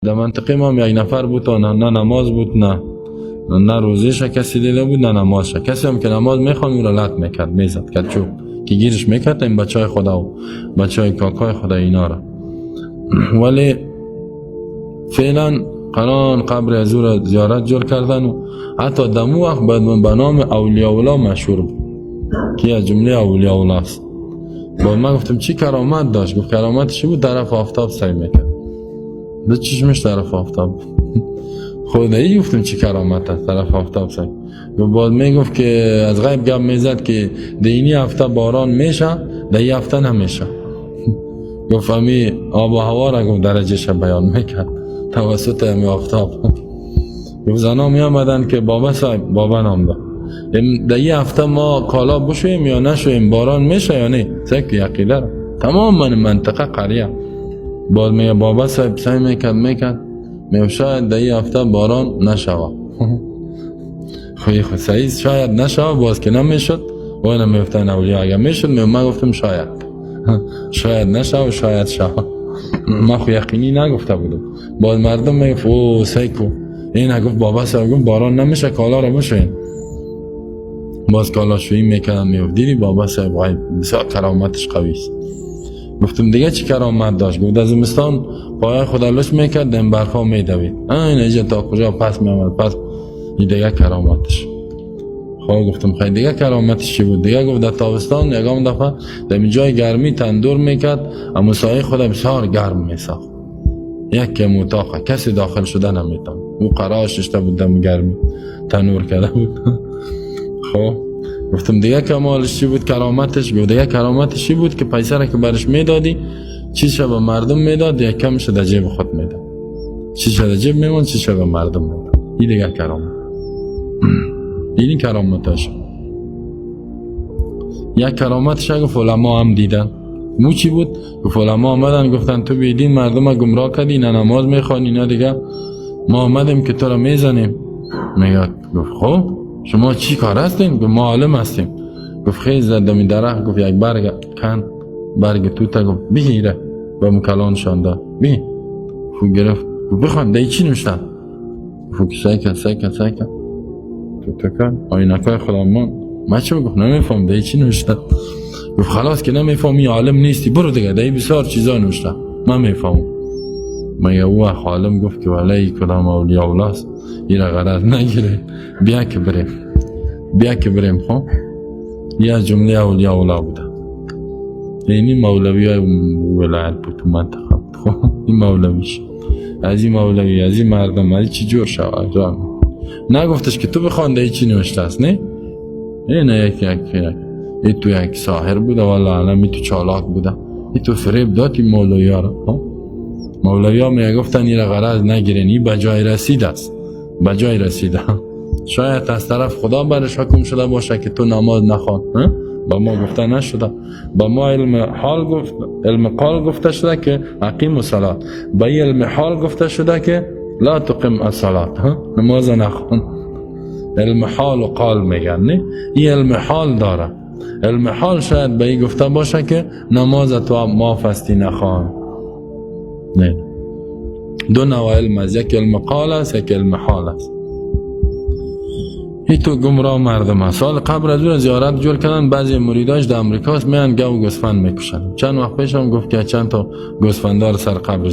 در منطقه ما یک نفر بود و نه نماز بود نه روزیش کسی دیده بود نه نمازش. کسی هم که نماز میخوان او را لط میکرد میزد کچو که گیرش میکرد این بچه های خدا و بچه های کاکای خدا اینا را. ولی فعلا قرآن قبر از او را زیارت جور کردن و حتی دمو وقت به نام اولیاء الله مشهور بود که از جمله اولیاء الله است. با من گفتم چی کرامت داشت؟ گفت کرامتش بود طرف آفتاب سعی میکرد. دو چشمش طرف آفتاب خدایی. گفتم چی کرامت است طرف آفتاب سعی. بعد میگفت که از غیب گپ میزد که دینی هفته باران میشه دی هفته نمیشه. گفت امی آب و هوا را گفت درجهش بیان میکرد توسط امی آفتاب. گفت زنا می آمدن که بابا صاحب بابا نام داد در یه هفته ما کالا بشویم یا نشویم باران میشه یا نه. سکی عقیده را تمام من منطقه قریه باز میگه بابا صاحب سعی میکرد میگه شاید در یه هفته باران نشوه. خوی خود سعید شاید نشوه باز که نمیشد و اینا میفتن اولیاء اگر میشد من گفتم شاید نشوه شاید شوه. من خو یقینی نگفته بودم. باز مردم میگفت او سیکو این گفت بابا صاحب گفت باران نمیشه کالا را بشوین. باز کالا شویی میکردم میگفت دیدی بابا صاحب بسیار کرامتش قوی است. گفتم دیگه چی کرامت داشت؟ گفت از زمستان پای خدا لش میکرد دم برفا میدوید این اینجا تا کجا پس میامد پس این دیگه کرامتش. خب گفتم خیلی دیگه کرامتش چی بود؟ دیگه گفت در تابستان یکم دفعه در جای گرمی تندور میکرد اما سایه خدا بسیار گرم میساخت یک اتاق کسی داخل شده نمیتون او قراش اشته بود دم گرمی تنور کرده بود. خب گفتم دیگه کمالش چی بود کرامتش؟ گفت دیگه کرامتش چی بود که پیسه را که برش میدادی چیزش به مردم میداد یا کمش در جیب خود میداد. چیزش در جیب میمون چیزش به مردم میداد. این دیگه کرامت. اینی کرامتش. یک کرامتش گفت علما هم دیدن. مو چی بود؟ گفت علما آمدن گفتن تو بیدین مردم گمراه کردی نه نماز میخوانی نه دیگه ما آمدیم که تو را میزنیم. میگه گفت خب شما چی کار هستین؟ گفت ما عالم هستیم. گفت خیز زدمی درخت گفت یک برگ کن برگ توتا گفت بگیره با مکلان شانده بگی فو گرفت گفت بخوان دی چی نوشتن؟ گفت سیکن توتا کن آینکای خدامان ما چه گفت نمیفهم دی چی نوشتن. گفت خلاص که نمیفهمی عالم نیستی برو دیگه دی بسیار چیزا نوشتن من میفهمم. مگه او عالم گفت که ولی کدام اولیاء الله است این را غرض نگیره بیا که بریم. خب یه از جمله اولیاء الله بوده. اینی مولوی های ولایت بود تو منطقه. خب این مولویش از این مولوی از این مردم از چی جور شود نگفتش که تو بخوانده ای چی نوشته است نه این یک تو یک ساحر بوده والله علم تو چالاک بوده این تو فریب دادی مولوی ها را. مولوی ها می گفتن این را غرض نگیرین این بجای رسید است بجای رسیده. شاید از طرف خدا برش حکم شده باشه که تو نماز نخوان با ما گفته نشده. با ما علم قال گفته شده که اقیم الصلاة با علم حال گفته شده که لا تقم الصلاة نماز نخوان. علم حال و قال میگن نه این علم حال داره. علم حال شاید به این گفته باشه که نماز تو معاف استی نخوان. نه دو نوع علم است یک علم قال است یک علم حال است. این تو گمراه مردم است. سال قبل از اون زیارت جور کردن بعضی مریداش در امریکاست میان گو گوسفند میکشن. چند وقت پیش هم گفت که چند تا گوسفندار سر قبر